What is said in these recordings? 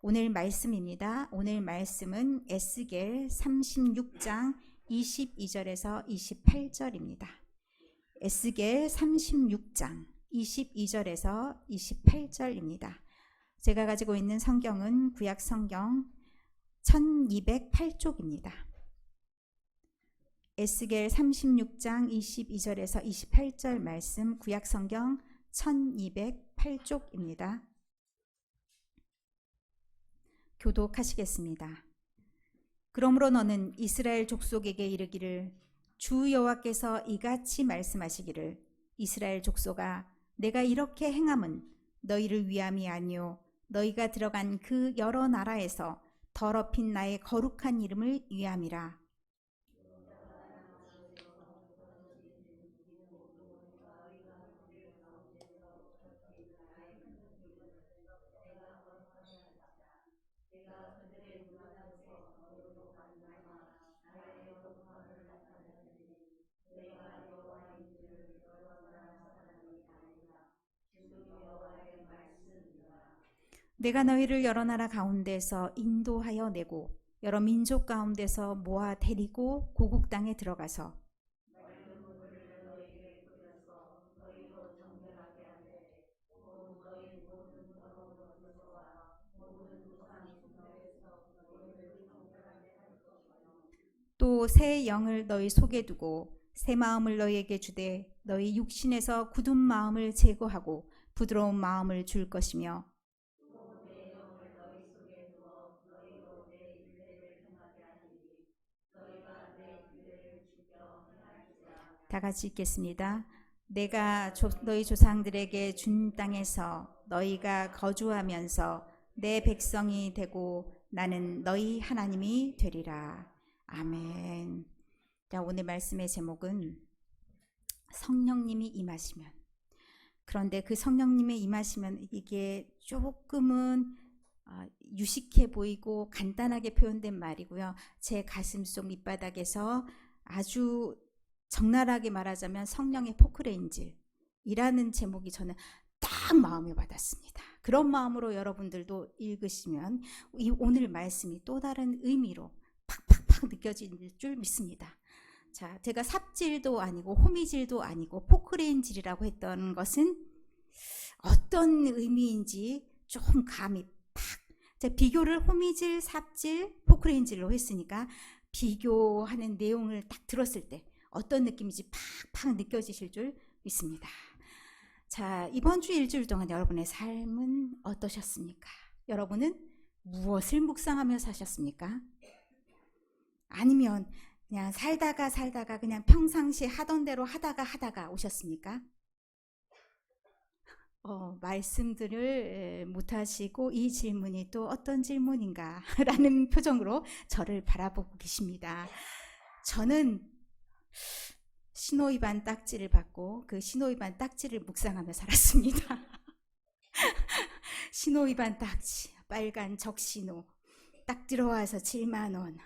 오늘 말씀입니다. 오늘 말씀은 에스겔 36장 22절에서 28절입니다. 에스겔 36장 22절에서 28절입니다. 제가 가지고 있는 성경은 구약 성경 1208쪽입니다. 에스겔 36장 22절에서 28절 말씀 구약 성경 1208쪽입니다. 교독하시겠습니다. 그러므로 너는 이스라엘 족속에게 이르기를 주 여호와께서 이같이 말씀하시기를 이스라엘 족속아 내가 이렇게 행함은 너희를 위함이 아니요 너희가 들어간 그 여러 나라에서 더럽힌 나의 거룩한 이름을 위함이라. 내가 너희를 여러 나라 가운데서 인도하여 내고 여러 민족 가운데서 모아 데리고 고국 땅에 들어가서 또 새 영을 너희 속에 두고 새 마음을 너희에게 주되 너희 육신에서 굳은 마음을 제거하고 부드러운 마음을 줄 것이며 다 같이 읽겠습니다. 내가 너희 조상들에게 준 땅에서 너희가 거주하면서 내 백성이 되고 나는 너희 하나님이 되리라. 아멘. 자, 오늘 말씀의 제목은 성령님이 임하시면. 그런데 그 성령님이 임하시면 이게 조금은 유식해 보이고 간단하게 표현된 말이고요. 제 가슴속 밑바닥에서 아주 적나라하게 말하자면 성령의 포크레인질이라는 제목이 저는 딱 마음에 와닿습니다. 그런 마음으로 여러분들도 읽으시면 이 오늘 말씀이 또 다른 의미로 팍팍팍 느껴질 줄 믿습니다. 자, 제가 삽질도 아니고 호미질도 아니고 포크레인질이라고 했던 것은 어떤 의미인지 좀 감이 팍. 자, 비교를 호미질, 삽질, 포크레인질로 했으니까 비교하는 내용을 딱 들었을 때 어떤 느낌인지 팍팍 느껴지실 줄 믿습니다. 자, 이번 주 일주일 동안 여러분의 삶은 어떠셨습니까? 여러분은 무엇을 묵상하며 사셨습니까? 아니면 그냥 살다가 그냥 평상시에 하던 대로 하다가 오셨습니까? 말씀들을 못하시고 이 질문이 또 어떤 질문인가 라는 표정으로 저를 바라보고 계십니다. 저는 신호위반 딱지를 받고 그 신호위반 딱지를 묵상하며 살았습니다. 신호위반 딱지, 빨간 적신호 딱 들어와서 7만 원,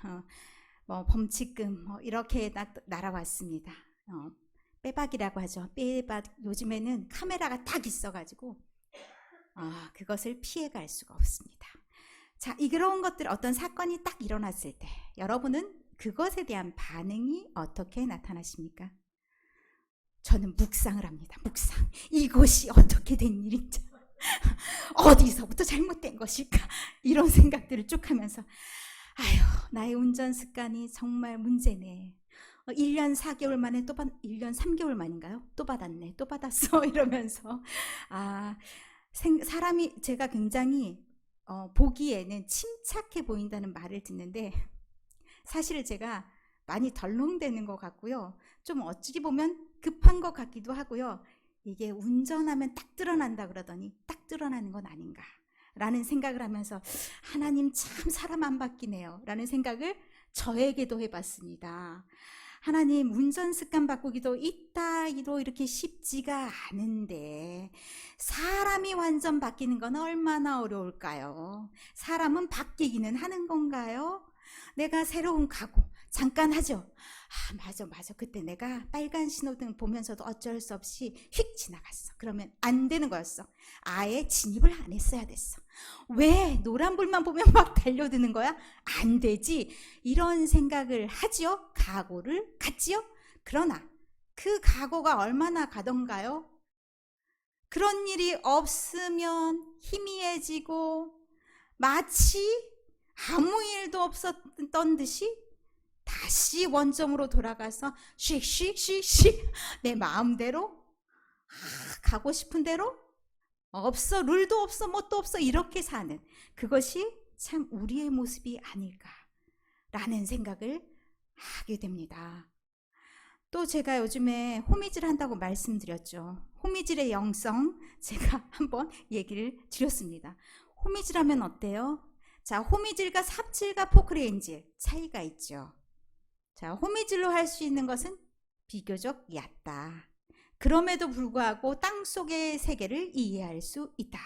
범칙금 이렇게 딱 날아왔습니다. 빼박이라고 하죠. 빼박. 요즘에는 카메라가 딱 있어가지고 그것을 피해갈 수가 없습니다. 자, 이런 것들 어떤 사건이 딱 일어났을 때 여러분은 그것에 대한 반응이 어떻게 나타나십니까? 저는 묵상을 합니다. 묵상. 이것이 어떻게 된 일인지 어디서부터 잘못된 것일까? 이런 생각들을 쭉 하면서 아휴, 나의 운전 습관이 정말 문제네. 1년 4개월 만에 1년 3개월 만인가요? 또 받았네. 또 받았어. 이러면서 사람이 제가 굉장히 보기에는 침착해 보인다는 말을 듣는데 사실 제가 많이 덜렁대는 것 같고요. 좀 어찌 보면 급한 것 같기도 하고요. 이게 운전하면 딱 드러난다 그러더니 딱 드러나는 건 아닌가 라는 생각을 하면서 하나님 참 사람 안 바뀌네요 라는 생각을 저에게도 해봤습니다. 하나님 운전 습관 바꾸기도 이따위로 이렇게 쉽지가 않은데 사람이 완전 바뀌는 건 얼마나 어려울까요? 사람은 바뀌기는 하는 건가요? 내가 새로운 각오, 잠깐 하죠. 맞아. 그때 내가 빨간 신호등 보면서도 어쩔 수 없이 휙 지나갔어. 그러면 안 되는 거였어. 아예 진입을 안 했어야 됐어. 왜 노란불만 보면 막 달려드는 거야? 안 되지. 이런 생각을 하지요. 각오를 갖지요. 그러나 그 각오가 얼마나 가던가요? 그런 일이 없으면 희미해지고 마치 아무 일도 없었던 듯이 다시 원점으로 돌아가서 씩씩씩씩 내 마음대로 가고 싶은 대로 없어, 룰도 없어, 뭣도 없어, 이렇게 사는 그것이 참 우리의 모습이 아닐까라는 생각을 하게 됩니다. 또 제가 요즘에 호미질 한다고 말씀드렸죠. 호미질의 영성 제가 한번 얘기를 드렸습니다. 호미질 하면 어때요? 자, 호미질과 삽질과 포크레인질 차이가 있죠. 자, 호미질로 할 수 있는 것은 비교적 얕다. 그럼에도 불구하고 땅속의 세계를 이해할 수 있다.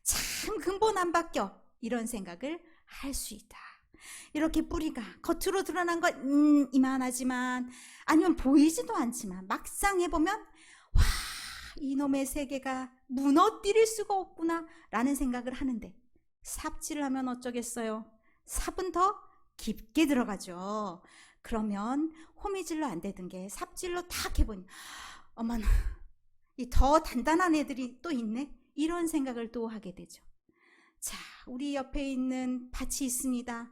참 근본 안 바뀌어. 이런 생각을 할 수 있다. 이렇게 뿌리가 겉으로 드러난 건 이만하지만 아니면 보이지도 않지만 막상 해보면 와, 이놈의 세계가 무너뜨릴 수가 없구나 라는 생각을 하는데 삽질을 하면 어쩌겠어요. 삽은 더 깊게 들어가죠. 그러면 호미질로 안 되던 게 삽질로 탁 해보니 어머나 이 더 단단한 애들이 또 있네. 이런 생각을 또 하게 되죠. 자, 우리 옆에 있는 밭이 있습니다.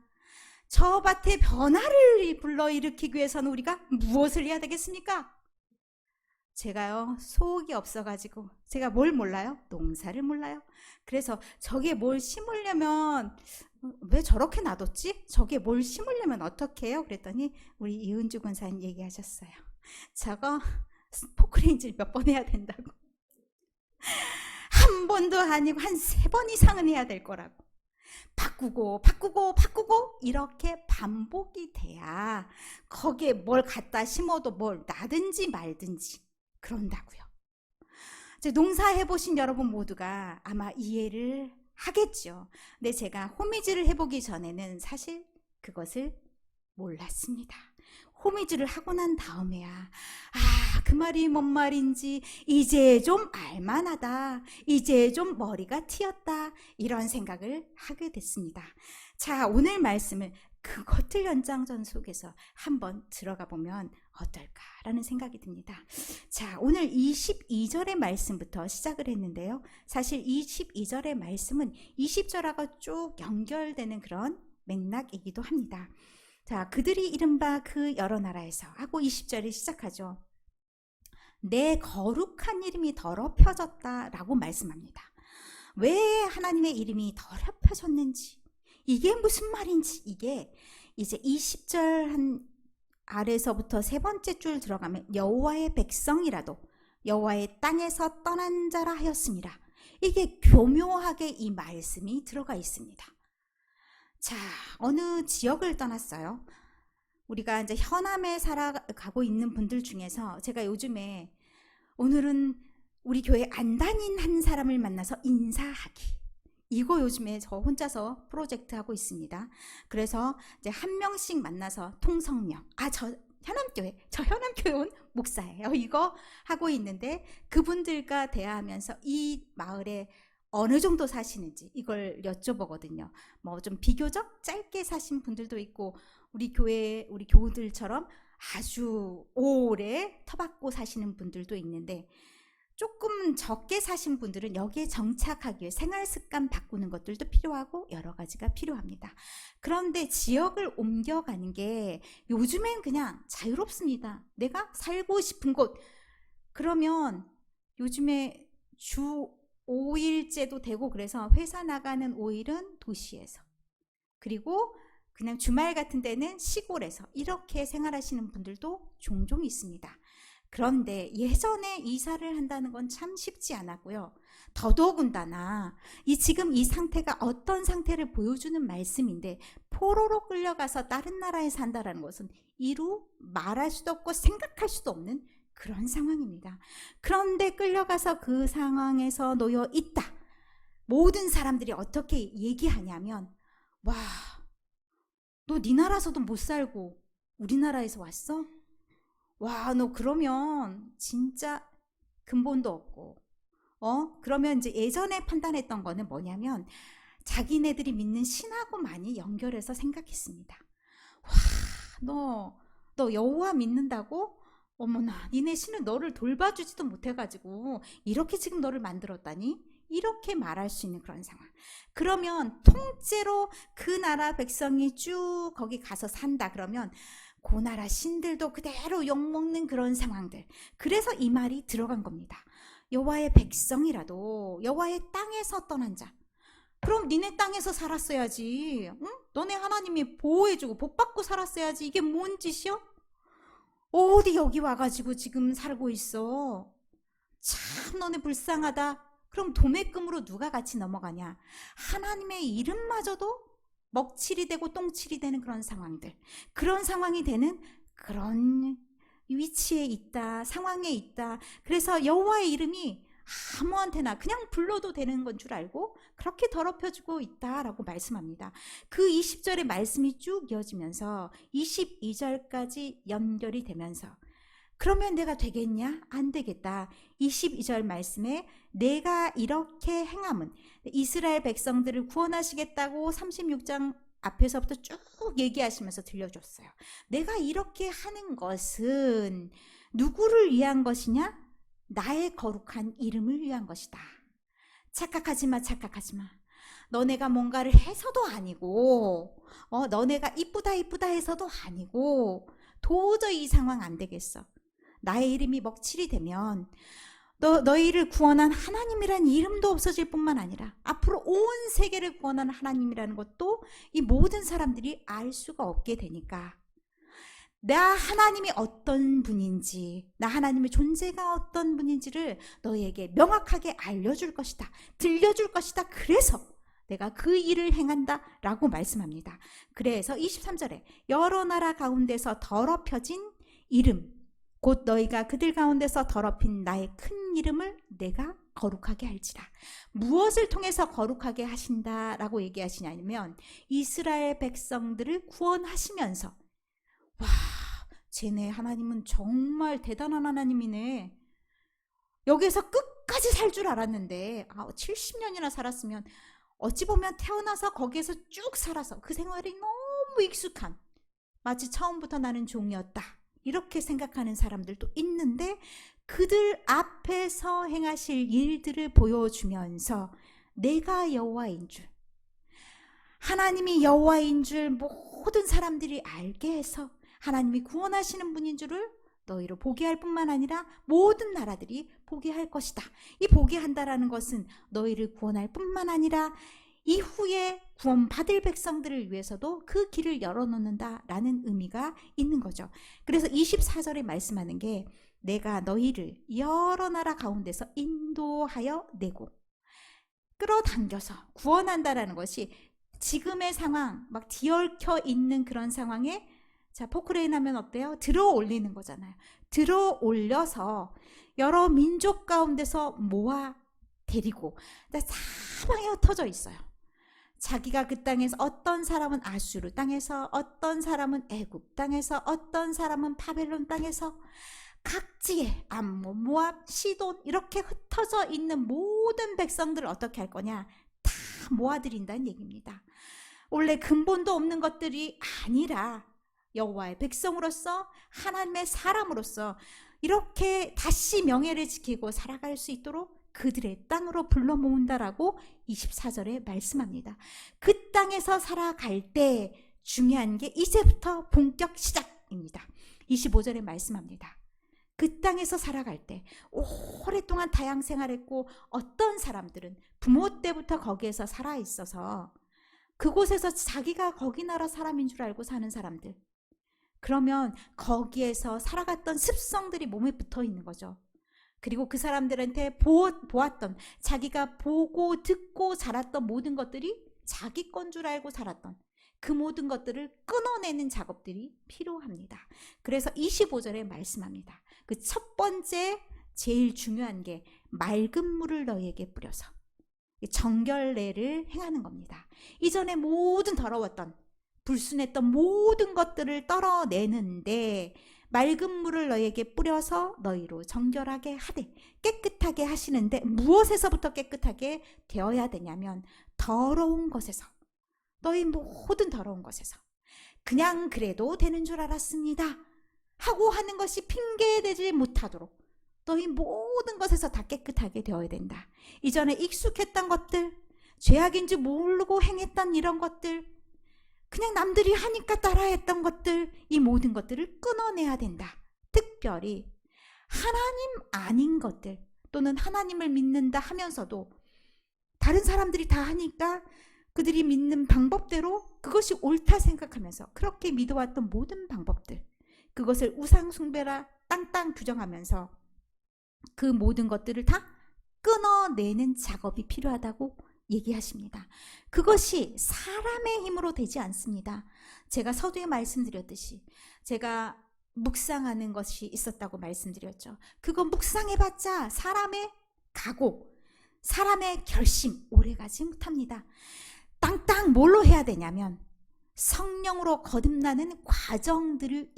저 밭의 변화를 불러일으키기 위해서는 우리가 무엇을 해야 되겠습니까? 제가요 소득이 없어가지고 제가 뭘 몰라요? 농사를 몰라요. 그래서 저게 뭘 심으려면 왜 저렇게 놔뒀지? 저게 뭘 심으려면 어떻게 해요? 그랬더니 우리 이은주 권사님 얘기하셨어요. 저거 포크레인질 몇 번 해야 된다고. 한 번도 아니고 한 3번 이상은 해야 될 거라고. 바꾸고 이렇게 반복이 돼야 거기에 뭘 갖다 심어도 뭘 나든지 말든지 그런다고요. 이제 농사해보신 여러분 모두가 아마 이해를 하겠죠. 근데 제가 호미질을 해보기 전에는 사실 그것을 몰랐습니다. 호미질을 하고 난 다음에야 그 말이 뭔 말인지 이제 좀 알만하다. 이제 좀 머리가 트였다. 이런 생각을 하게 됐습니다. 자, 오늘 말씀을 그것들 연장선 속에서 한번 들어가 보면 어떨까라는 생각이 듭니다. 자, 오늘 22절의 말씀부터 시작을 했는데요. 사실 22절의 말씀은 20절하고 쭉 연결되는 그런 맥락이기도 합니다. 자, 그들이 이른바 그 여러 나라에서 하고 20절이 시작하죠. 내 거룩한 이름이 더럽혀졌다라고 말씀합니다. 왜 하나님의 이름이 더럽혀졌는지, 이게 무슨 말인지, 이게 이제 20절 한 아래서부터 세 번째 줄 들어가면 여호와의 백성이라도 여호와의 땅에서 떠난 자라 하였습니다. 이게 교묘하게 이 말씀이 들어가 있습니다. 자, 어느 지역을 떠났어요. 우리가 이제 현암에 살아가고 있는 분들 중에서 제가 요즘에 오늘은 우리 교회 안 다닌 한 사람을 만나서 인사하기, 이거 요즘에 저 혼자서 프로젝트 하고 있습니다. 그래서 이제 한 명씩 만나서 통성명, 저 현암교회 온 목사예요. 이거 하고 있는데 그분들과 대화하면서 이 마을에 어느 정도 사시는지 이걸 여쭤보거든요. 뭐 좀 비교적 짧게 사신 분들도 있고 우리 교우들처럼 아주 오래 터받고 사시는 분들도 있는데 조금 적게 사신 분들은 여기에 정착하기 위해 생활 습관 바꾸는 것들도 필요하고 여러 가지가 필요합니다. 그런데 지역을 옮겨가는 게 요즘엔 그냥 자유롭습니다. 내가 살고 싶은 곳, 그러면 요즘에 주 5일제도 되고 그래서 회사 나가는 5일은 도시에서, 그리고 그냥 주말 같은 데는 시골에서 이렇게 생활하시는 분들도 종종 있습니다. 그런데 예전에 이사를 한다는 건 참 쉽지 않았고요. 더더군다나 지금 이 상태가 어떤 상태를 보여주는 말씀인데 포로로 끌려가서 다른 나라에 산다는 것은 이루 말할 수도 없고 생각할 수도 없는 그런 상황입니다. 그런데 끌려가서 그 상황에서 놓여 있다. 모든 사람들이 어떻게 얘기하냐면, 와, 너 네 나라서도 못 살고 우리나라에서 왔어? 와, 너 그러면 진짜 근본도 없고, 그러면 이제 예전에 판단했던 거는 뭐냐면, 자기네들이 믿는 신하고 많이 연결해서 생각했습니다. 와, 너 여호와 믿는다고? 어머나, 니네 신은 너를 돌봐주지도 못해가지고 이렇게 지금 너를 만들었다니? 이렇게 말할 수 있는 그런 상황. 그러면 통째로 그 나라 백성이 쭉 거기 가서 산다 그러면 그 나라 신들도 그대로 욕먹는 그런 상황들. 그래서 이 말이 들어간 겁니다. 여호와의 백성이라도 여호와의 땅에서 떠난 자. 그럼 니네 땅에서 살았어야지. 응? 너네 하나님이 보호해주고 복받고 살았어야지. 이게 뭔 짓이요? 어디 여기 와가지고 지금 살고 있어. 참 너네 불쌍하다. 그럼 도매금으로 누가 같이 넘어가냐. 하나님의 이름마저도 먹칠이 되고 똥칠이 되는 그런 상황들. 그런 상황이 되는 그런 위치에 있다. 상황에 있다. 그래서 여호와의 이름이 아무한테나 그냥 불러도 되는 건 줄 알고 그렇게 더럽혀지고 있다라고 말씀합니다. 그 20절의 말씀이 쭉 이어지면서 22절까지 연결이 되면서 그러면 내가 되겠냐? 안 되겠다. 22절 말씀에 내가 이렇게 행함은 이스라엘 백성들을 구원하시겠다고 36장 앞에서부터 쭉 얘기하시면서 들려줬어요. 내가 이렇게 하는 것은 누구를 위한 것이냐? 나의 거룩한 이름을 위한 것이다. 착각하지 마. 너네가 뭔가를 해서도 아니고 너네가 이쁘다 해서도 아니고 도저히 이 상황 안 되겠어. 나의 이름이 먹칠이 되면 너희를 구원한 하나님이란 이름도 없어질 뿐만 아니라 앞으로 온 세계를 구원하는 하나님이라는 것도 이 모든 사람들이 알 수가 없게 되니까 나 하나님이 어떤 분인지, 나 하나님의 존재가 어떤 분인지를 너희에게 명확하게 알려줄 것이다. 들려줄 것이다. 그래서 내가 그 일을 행한다 라고 말씀합니다. 그래서 23절에 여러 나라 가운데서 더럽혀진 이름, 곧 너희가 그들 가운데서 더럽힌 나의 큰 이름을 내가 거룩하게 할지라. 무엇을 통해서 거룩하게 하신다라고 얘기하시냐면 이스라엘 백성들을 구원하시면서 와, 쟤네 하나님은 정말 대단한 하나님이네. 여기에서 끝까지 살 줄 알았는데 70년이나 살았으면 어찌 보면 태어나서 거기에서 쭉 살아서 그 생활이 너무 익숙한 마치 처음부터 나는 종이었다 이렇게 생각하는 사람들도 있는데 그들 앞에서 행하실 일들을 보여주면서 내가 여호와인 줄, 하나님이 여호와인 줄 모든 사람들이 알게 해서 하나님이 구원하시는 분인 줄을 너희로 보게 할 뿐만 아니라 모든 나라들이 보게 할 것이다. 이 보게 한다라는 것은 너희를 구원할 뿐만 아니라 이후에 구원받을 백성들을 위해서도 그 길을 열어놓는다라는 의미가 있는 거죠. 그래서 24절에 말씀하는 게 내가 너희를 여러 나라 가운데서 인도하여 내고 끌어당겨서 구원한다라는 것이 지금의 상황 막 뒤얽혀 있는 그런 상황에 자, 포크레인 하면 어때요? 들어 올리는 거잖아요. 들어 올려서 여러 민족 가운데서 모아 데리고 사방에 흩어져 있어요. 자기가 그 땅에서 어떤 사람은 아수르 땅에서 어떤 사람은 애굽 땅에서 어떤 사람은 바벨론 땅에서 각지에 암몬, 모압, 시돈 이렇게 흩어져 있는 모든 백성들을 어떻게 할 거냐? 다 모아들인다는 얘기입니다. 원래 근본도 없는 것들이 아니라 여호와의 백성으로서 하나님의 사람으로서 이렇게 다시 명예를 지키고 살아갈 수 있도록 그들의 땅으로 불러 모은다라고 24절에 말씀합니다. 그 땅에서 살아갈 때 중요한 게 이제부터 본격 시작입니다. 25절에 말씀합니다. 그 땅에서 살아갈 때 오랫동안 다양 생활했고 어떤 사람들은 부모 때부터 거기에서 살아 있어서 그곳에서 자기가 거기 나라 사람인 줄 알고 사는 사람들, 그러면 거기에서 살아갔던 습성들이 몸에 붙어 있는 거죠. 그리고 그 사람들한테 보았던 자기가 보고 듣고 자랐던 모든 것들이 자기 건 줄 알고 살았던 그 모든 것들을 끊어내는 작업들이 필요합니다. 그래서 25절에 말씀합니다. 그 첫 번째 제일 중요한 게 맑은 물을 너희에게 뿌려서 정결례를 행하는 겁니다. 이전에 모든 더러웠던 불순했던 모든 것들을 떨어내는데 맑은 물을 너희에게 뿌려서 너희로 정결하게 하되, 깨끗하게 하시는데 무엇에서부터 깨끗하게 되어야 되냐면 더러운 것에서, 너희 모든 더러운 것에서. 그냥 그래도 되는 줄 알았습니다 하고 하는 것이 핑계되지 못하도록 너희 모든 것에서 다 깨끗하게 되어야 된다. 이전에 익숙했던 것들, 죄악인 줄 모르고 행했던 이런 것들, 그냥 남들이 하니까 따라했던 것들, 이 모든 것들을 끊어내야 된다. 특별히 하나님 아닌 것들, 또는 하나님을 믿는다 하면서도 다른 사람들이 다 하니까 그들이 믿는 방법대로 그것이 옳다 생각하면서 그렇게 믿어왔던 모든 방법들, 그것을 우상 숭배라 땅땅 규정하면서 그 모든 것들을 다 끊어내는 작업이 필요하다고 얘기하십니다. 그것이 사람의 힘으로 되지 않습니다. 제가 서두에 말씀드렸듯이 제가 묵상하는 것이 있었다고 말씀드렸죠. 그건 묵상해봤자 사람의 각오, 사람의 결심 오래가지 못합니다. 땅땅 뭘로 해야 되냐면 성령으로 거듭나는 과정들이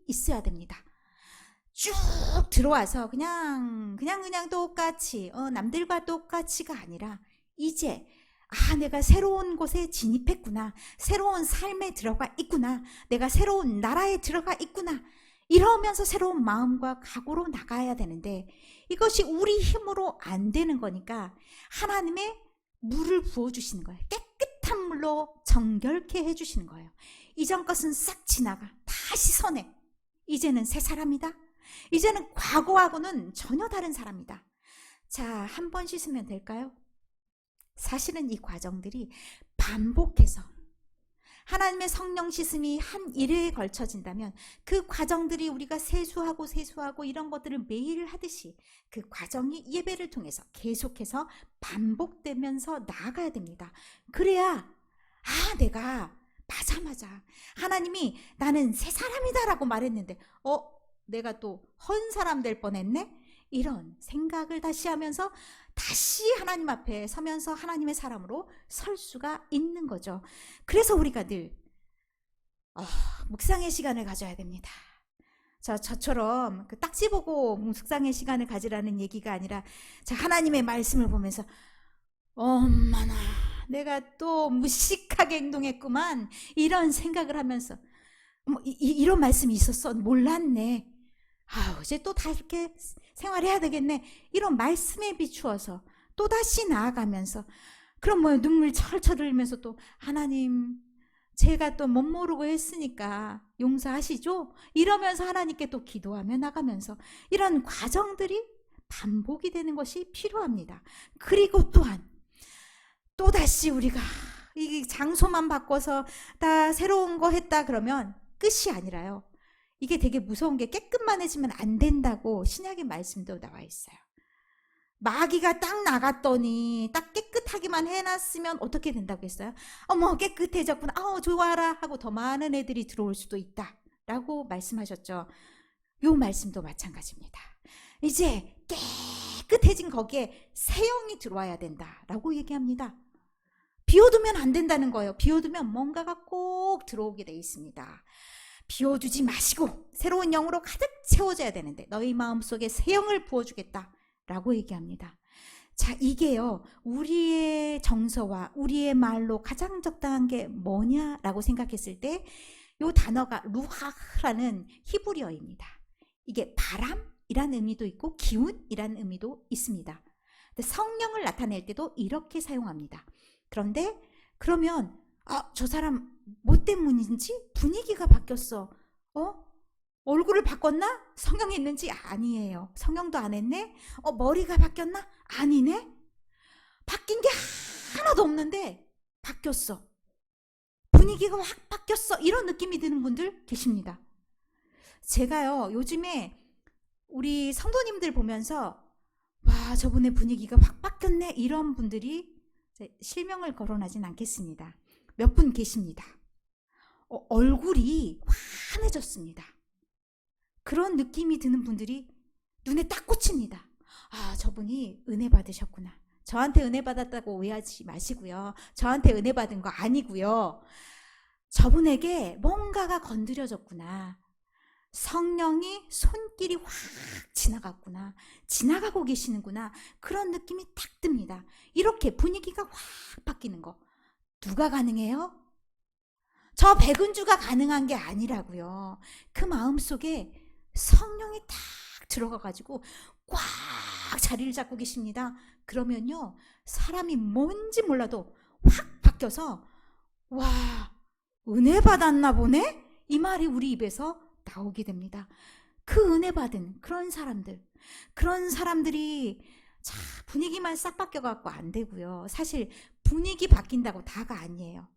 있어야 됩니다. 쭉 들어와서 그냥 똑같이 남들과 똑같이가 아니라 이제 내가 새로운 곳에 진입했구나, 새로운 삶에 들어가 있구나, 내가 새로운 나라에 들어가 있구나, 이러면서 새로운 마음과 각오로 나가야 되는데 이것이 우리 힘으로 안 되는 거니까 하나님의 물을 부어주시는 거예요. 깨끗한 물로 정결케 해주시는 거예요. 이전 것은 싹 지나가 다시 선해. 이제는 새 사람이다. 이제는 과거하고는 전혀 다른 사람이다. 자, 한 번 씻으면 될까요? 사실은 이 과정들이 반복해서 하나님의 성령 씻음이 한 일에 걸쳐진다면 그 과정들이 우리가 세수하고 이런 것들을 매일 하듯이 그 과정이 예배를 통해서 계속해서 반복되면서 나아가야 됩니다. 그래야 내가 맞아 하나님이 나는 새 사람이다 라고 말했는데 내가 또 헌 사람 될 뻔했네? 이런 생각을 다시 하면서 다시 하나님 앞에 서면서 하나님의 사람으로 설 수가 있는 거죠. 그래서 우리가 늘 묵상의 시간을 가져야 됩니다. 저처럼 그 딱지 보고 묵상의 시간을 가지라는 얘기가 아니라 하나님의 말씀을 보면서 엄마나 내가 또 무식하게 행동했구만, 이런 생각을 하면서 이런 말씀이 있었어, 몰랐네, 이제 또 다 이렇게 생활해야 되겠네, 이런 말씀에 비추어서 또다시 나아가면서, 그럼 눈물 철철 흘리면서 또 하나님 제가 또 못 모르고 했으니까 용서하시죠, 이러면서 하나님께 또 기도하며 나가면서 이런 과정들이 반복이 되는 것이 필요합니다. 그리고 또한 또다시 우리가 이 장소만 바꿔서 다 새로운 거 했다 그러면 끝이 아니라요, 이게 되게 무서운 게 깨끗만 해지면 안 된다고 신약의 말씀도 나와 있어요. 마귀가 딱 나갔더니 딱 깨끗하기만 해놨으면 어떻게 된다고 했어요? 어머 깨끗해졌구나, 좋아라 하고 더 많은 애들이 들어올 수도 있다 라고 말씀하셨죠. 요 말씀도 마찬가지입니다. 이제 깨끗해진 거기에 새 영이 들어와야 된다 라고 얘기합니다. 비워두면 안 된다는 거예요. 비워두면 뭔가가 꼭 들어오게 돼 있습니다. 비워두지 마시고 새로운 영으로 가득 채워져야 되는데 너희 마음속에 새 영을 부어주겠다 라고 얘기합니다. 자, 이게요, 우리의 정서와 우리의 말로 가장 적당한 게 뭐냐라고 생각했을 때 이 단어가 루하라는 히브리어입니다. 이게 바람이란 의미도 있고 기운이란 의미도 있습니다. 근데 성령을 나타낼 때도 이렇게 사용합니다. 그런데 그러면 저 사람 뭐 때문인지 분위기가 바뀌었어. 얼굴을 바꿨나? 성령이 있는지? 아니에요. 성령도 안 했네? 머리가 바뀌었나? 아니네? 바뀐 게 하나도 없는데 바뀌었어. 분위기가 확 바뀌었어. 이런 느낌이 드는 분들 계십니다. 제가요, 요즘에 우리 성도님들 보면서 와, 저분의 분위기가 확 바뀌었네, 이런 분들이, 실명을 거론하진 않겠습니다, 몇 분 계십니다. 얼굴이 환해졌습니다. 그런 느낌이 드는 분들이 눈에 딱 꽂힙니다. 저분이 은혜 받으셨구나. 저한테 은혜 받았다고 오해하지 마시고요. 저한테 은혜 받은 거 아니고요. 저분에게 뭔가가 건드려졌구나. 성령이 손길이 확 지나갔구나. 지나가고 계시는구나. 그런 느낌이 탁 듭니다. 이렇게 분위기가 확 바뀌는 거. 누가 가능해요? 저 백은주가 가능한 게 아니라고요. 그 마음속에 성령이 탁 들어가가지고 꽉 자리를 잡고 계십니다. 그러면요, 사람이 뭔지 몰라도 확 바뀌어서 와, 은혜 받았나 보네? 이 말이 우리 입에서 나오게 됩니다. 그 은혜 받은 그런 사람들이 자, 분위기만 싹 바뀌어갖고 안 되고요. 사실 분위기 바뀐다고 다가 아니에요.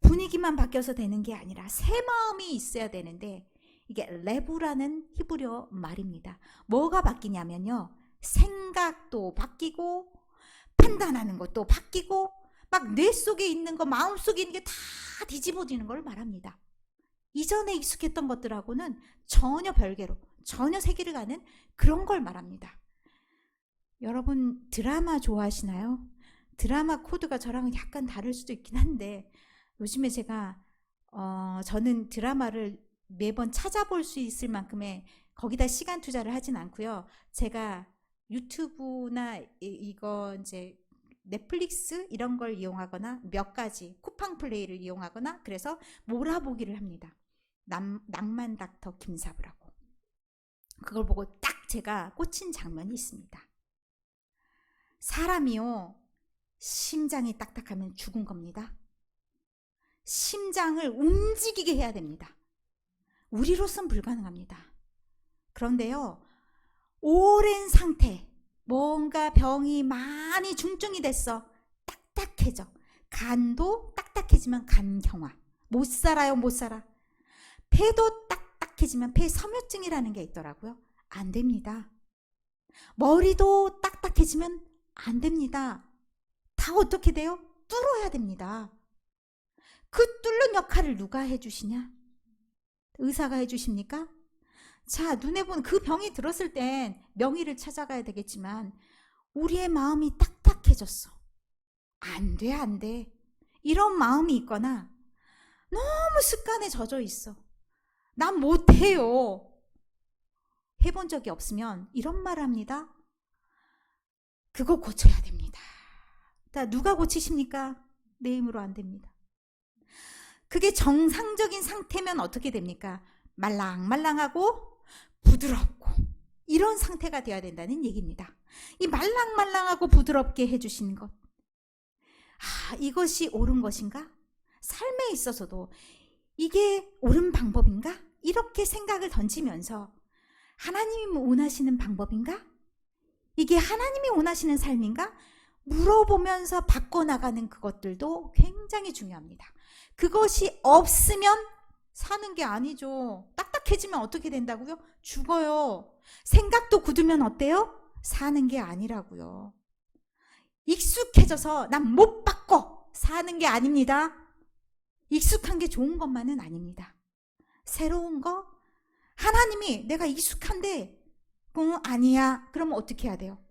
분위기만 바뀌어서 되는 게 아니라 새 마음이 있어야 되는데, 이게 레부라는 히브리어 말입니다. 뭐가 바뀌냐면요, 생각도 바뀌고 판단하는 것도 바뀌고 막 뇌 속에 있는 거, 마음 속에 있는 게 다 뒤집어지는 걸 말합니다. 이전에 익숙했던 것들하고는 전혀 별개로, 전혀 세계를 가는 그런 걸 말합니다. 여러분 드라마 좋아하시나요? 드라마 코드가 저랑은 약간 다를 수도 있긴 한데, 요즘에 제가 저는 드라마를 매번 찾아볼 수 있을 만큼의 거기다 시간 투자를 하진 않고요. 제가 유튜브나 이거 이제 넷플릭스 이런 걸 이용하거나 몇 가지 쿠팡 플레이를 이용하거나 그래서 몰아보기를 합니다. 낭만 닥터 김사부라고. 그걸 보고 딱 제가 꽂힌 장면이 있습니다. 사람이요, 심장이 딱딱하면 죽은 겁니다. 심장을 움직이게 해야 됩니다. 우리로선 불가능합니다. 그런데요, 오랜 상태, 뭔가 병이 많이 중증이 됐어. 딱딱해져. 간도 딱딱해지면 간경화. 못 살아요, 못 살아. 폐도 딱딱해지면 폐섬유증이라는 게 있더라고요. 안 됩니다. 머리도 딱딱해지면 안 됩니다. 다 어떻게 돼요? 뚫어야 됩니다. 그 뚫는 역할을 누가 해주시냐? 의사가 해주십니까? 자, 눈에 보는 그 병이 들었을 땐 명의를 찾아가야 되겠지만 우리의 마음이 딱딱해졌어. 안 돼, 안 돼. 이런 마음이 있거나 너무 습관에 젖어 있어. 난 못해요. 해본 적이 없으면 이런 말을 합니다. 그거 고쳐야 됩니다. 자, 누가 고치십니까? 내 힘으로 안 됩니다. 그게 정상적인 상태면 어떻게 됩니까? 말랑말랑하고 부드럽고 이런 상태가 되어야 된다는 얘기입니다. 이 말랑말랑하고 부드럽게 해주시는 것, 이것이 옳은 것인가? 삶에 있어서도 이게 옳은 방법인가? 이렇게 생각을 던지면서 하나님이 원하시는 방법인가? 이게 하나님이 원하시는 삶인가? 물어보면서 바꿔나가는 그것들도 굉장히 중요합니다. 그것이 없으면 사는 게 아니죠. 딱딱해지면 어떻게 된다고요? 죽어요. 생각도 굳으면 어때요? 사는 게 아니라고요. 익숙해져서 난 못 바꿔 사는 게 아닙니다. 익숙한 게 좋은 것만은 아닙니다. 새로운 거, 하나님이 내가 익숙한데 아니야. 그러면 어떻게 해야 돼요?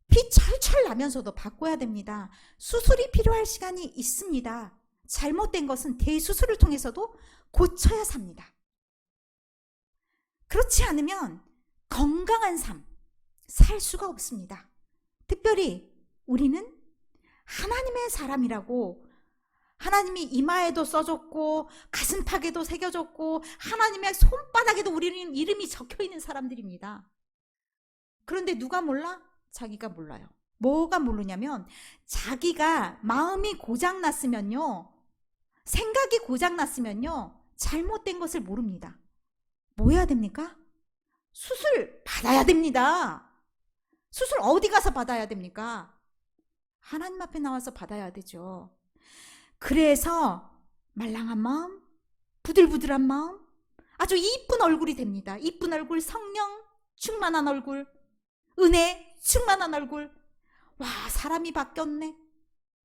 피 철철 나면서도 바꿔야 됩니다. 수술이 필요할 시간이 있습니다. 잘못된 것은 대수술을 통해서도 고쳐야 삽니다. 그렇지 않으면 건강한 삶 살 수가 없습니다. 특별히 우리는 하나님의 사람이라고, 하나님이 이마에도 써줬고 가슴팍에도 새겨줬고 하나님의 손바닥에도 우리는 이름이 적혀있는 사람들입니다. 그런데 누가 몰라? 자기가 몰라요. 뭐가 모르냐면 자기가 마음이 고장났으면요, 생각이 고장났으면요, 잘못된 것을 모릅니다. 뭐 해야 됩니까? 수술 받아야 됩니다. 수술 어디 가서 받아야 됩니까? 하나님 앞에 나와서 받아야 되죠. 그래서 말랑한 마음, 부들부들한 마음, 아주 이쁜 얼굴이 됩니다. 이쁜 얼굴, 성령 충만한 얼굴, 은혜 충만한 얼굴. 와, 사람이 바뀌었네.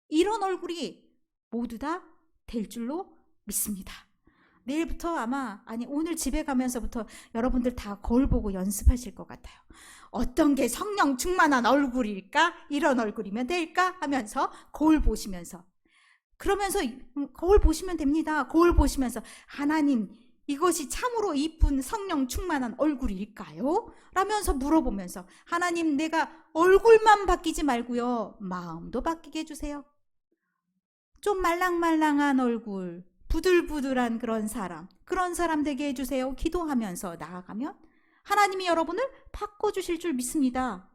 이런 얼굴이 모두 다 될 줄로 믿습니다. 내일부터 오늘 집에 가면서부터 여러분들 다 거울 보고 연습하실 것 같아요. 어떤 게 성령 충만한 얼굴일까? 이런 얼굴이면 될까? 하면서 거울 보시면서 그러면서 거울 보시면 됩니다. 거울 보시면서 하나님, 이것이 참으로 이쁜 성령 충만한 얼굴일까요? 라면서 물어보면서 하나님, 내가 얼굴만 바뀌지 말고요, 마음도 바뀌게 해주세요. 좀 말랑말랑한 얼굴, 부들부들한 그런 사람 되게 해주세요. 기도하면서 나아가면 하나님이 여러분을 바꿔주실 줄 믿습니다.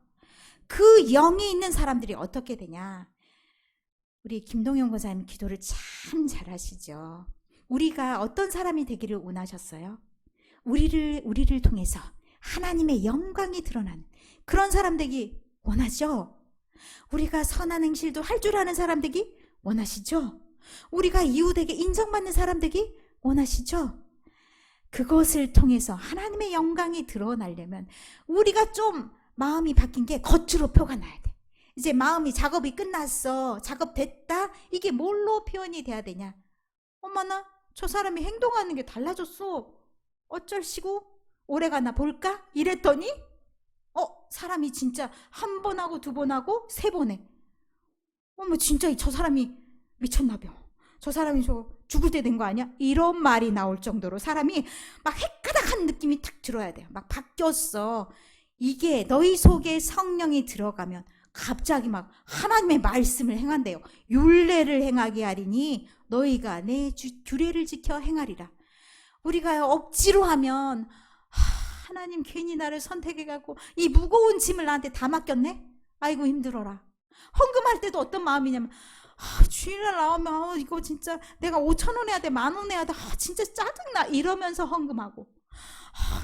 그 영이 있는 사람들이 어떻게 되냐? 우리 김동영 권사님 기도를 참 잘하시죠. 우리가 어떤 사람이 되기를 원하셨어요? 우리를 통해서 하나님의 영광이 드러나는 그런 사람 되기 원하죠? 우리가 선한 행실도 할 줄 아는 사람 되기 원하시죠? 우리가 이웃에게 인정받는 사람 되기 원하시죠? 그것을 통해서 하나님의 영광이 드러나려면 우리가 좀 마음이 바뀐 게 겉으로 표가 나야 돼. 이제 마음이 작업이 끝났어. 작업 됐다. 이게 뭘로 표현이 돼야 되냐? 어머나, 저 사람이 행동하는 게 달라졌어. 어쩔시고? 오래가나 볼까? 이랬더니 사람이 진짜 한 번 하고 두 번 하고 세 번 해. 어머, 진짜 저 사람이 미쳤나봐. 저 사람이 죽을 때 된 거 아니야? 이런 말이 나올 정도로 사람이 막 헷가닥한 느낌이 탁 들어야 돼요. 막 바뀌었어. 이게 너희 속에 성령이 들어가면 갑자기 막 하나님의 말씀을 행한대요. 율례를 행하게 하리니 너희가 내 규례를 지켜 행하리라. 우리가 억지로 하면 하나님 괜히 나를 선택해갖고 이 무거운 짐을 나한테 다 맡겼네? 아이고 힘들어라. 헌금할 때도 어떤 마음이냐면 주일날 나오면 이거 진짜 내가 5,000원 해야 돼, 10,000원 해야 돼, 진짜 짜증나 이러면서 헌금하고,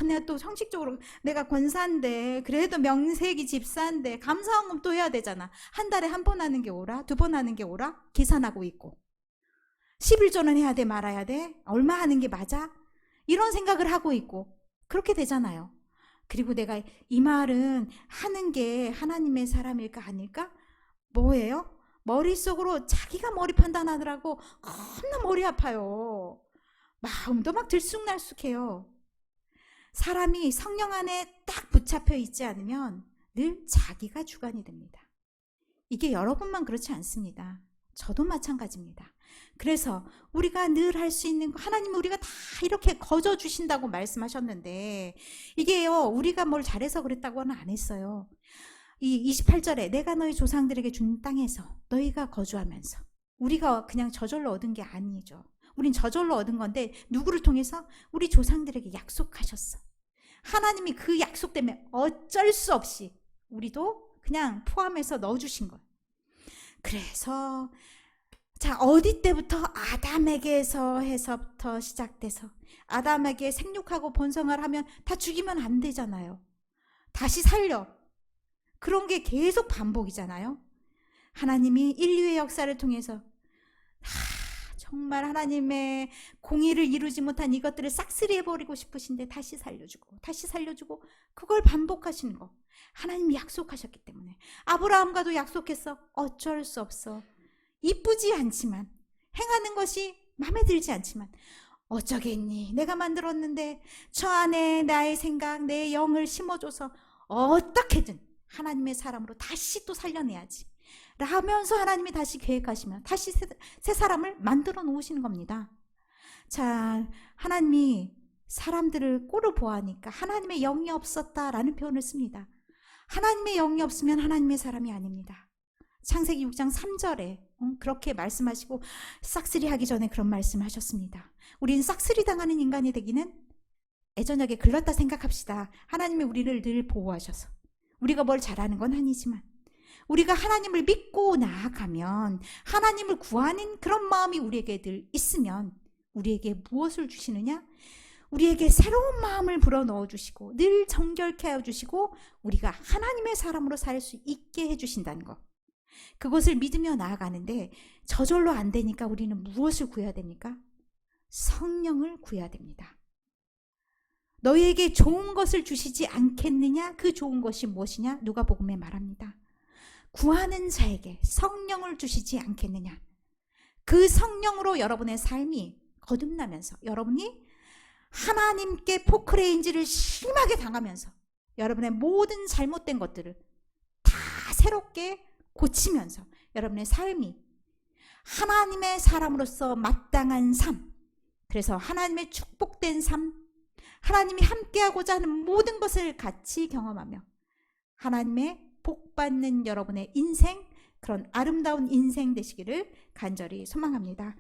내가 또 형식적으로 내가 권사인데 그래도 명색이 집사인데 감사헌금 또 해야 되잖아. 한 달에 한 번 하는 게 오라, 두 번 하는 게 오라 계산하고 있고, 11조는 해야 돼 말아야 돼, 얼마 하는 게 맞아, 이런 생각을 하고 있고 그렇게 되잖아요. 그리고 내가 이 말은 하는 게 하나님의 사람일까 아닐까? 뭐예요? 머릿속으로 자기가 머리 판단하더라고 겁나 머리 아파요. 마음도 막 들쑥날쑥해요. 사람이 성령 안에 딱 붙잡혀 있지 않으면 늘 자기가 주관이 됩니다. 이게 여러분만 그렇지 않습니다. 저도 마찬가지입니다. 그래서 우리가 늘 할 수 있는 거, 하나님은 우리가 다 이렇게 거저 주신다고 말씀하셨는데, 이게요 우리가 뭘 잘해서 그랬다고는 안 했어요. 이 28절에 내가 너희 조상들에게 준 땅에서 너희가 거주하면서, 우리가 그냥 저절로 얻은 게 아니죠. 우린 저절로 얻은 건데 누구를 통해서? 우리 조상들에게 약속하셨어. 하나님이 그 약속 때문에 어쩔 수 없이 우리도 그냥 포함해서 넣어주신 거예요. 그래서 자, 어디 때부터? 아담에게서 해서부터 시작돼서 아담에게 생육하고 번성을 하면 다 죽이면 안 되잖아요. 다시 살려. 그런 게 계속 반복이잖아요. 하나님이 인류의 역사를 통해서 정말 하나님의 공의를 이루지 못한 이것들을 싹쓸이 해버리고 싶으신데 다시 살려주고 그걸 반복하시는 거. 하나님이 약속하셨기 때문에. 아브라함과도 약속했어. 어쩔 수 없어. 이쁘지 않지만, 행하는 것이 마음에 들지 않지만 어쩌겠니? 내가 만들었는데 저 안에 나의 생각, 내 영을 심어줘서 어떻게든 하나님의 사람으로 다시 또 살려내야지 라면서 하나님이 다시 계획하시면 다시 새 사람을 만들어 놓으시는 겁니다. 자, 하나님이 사람들을 꼴을 보아하니까 하나님의 영이 없었다라는 표현을 씁니다. 하나님의 영이 없으면 하나님의 사람이 아닙니다. 창세기 6장 3절에 그렇게 말씀하시고 싹쓸이 하기 전에 그런 말씀하셨습니다. 우리는 싹쓸이 당하는 인간이 되기는 애저녁에 글렀다 생각합시다. 하나님이 우리를 늘 보호하셔서, 우리가 뭘 잘하는 건 아니지만 우리가 하나님을 믿고 나아가면, 하나님을 구하는 그런 마음이 우리에게 늘 있으면 우리에게 무엇을 주시느냐? 우리에게 새로운 마음을 불어넣어 주시고 늘 정결케 하여 주시고 우리가 하나님의 사람으로 살 수 있게 해주신다는 것. 그것을 믿으며 나아가는데 저절로 안 되니까 우리는 무엇을 구해야 됩니까? 성령을 구해야 됩니다. 너희에게 좋은 것을 주시지 않겠느냐? 그 좋은 것이 무엇이냐? 누가복음에 말합니다. 구하는 자에게 성령을 주시지 않겠느냐? 그 성령으로 여러분의 삶이 거듭나면서 여러분이 하나님께 포크레인지를 심하게 당하면서 여러분의 모든 잘못된 것들을 다 새롭게 고치면서 여러분의 삶이 하나님의 사람으로서 마땅한 삶, 그래서 하나님의 축복된 삶, 하나님이 함께하고자 하는 모든 것을 같이 경험하며 하나님의 복받는 여러분의 인생, 그런 아름다운 인생 되시기를 간절히 소망합니다.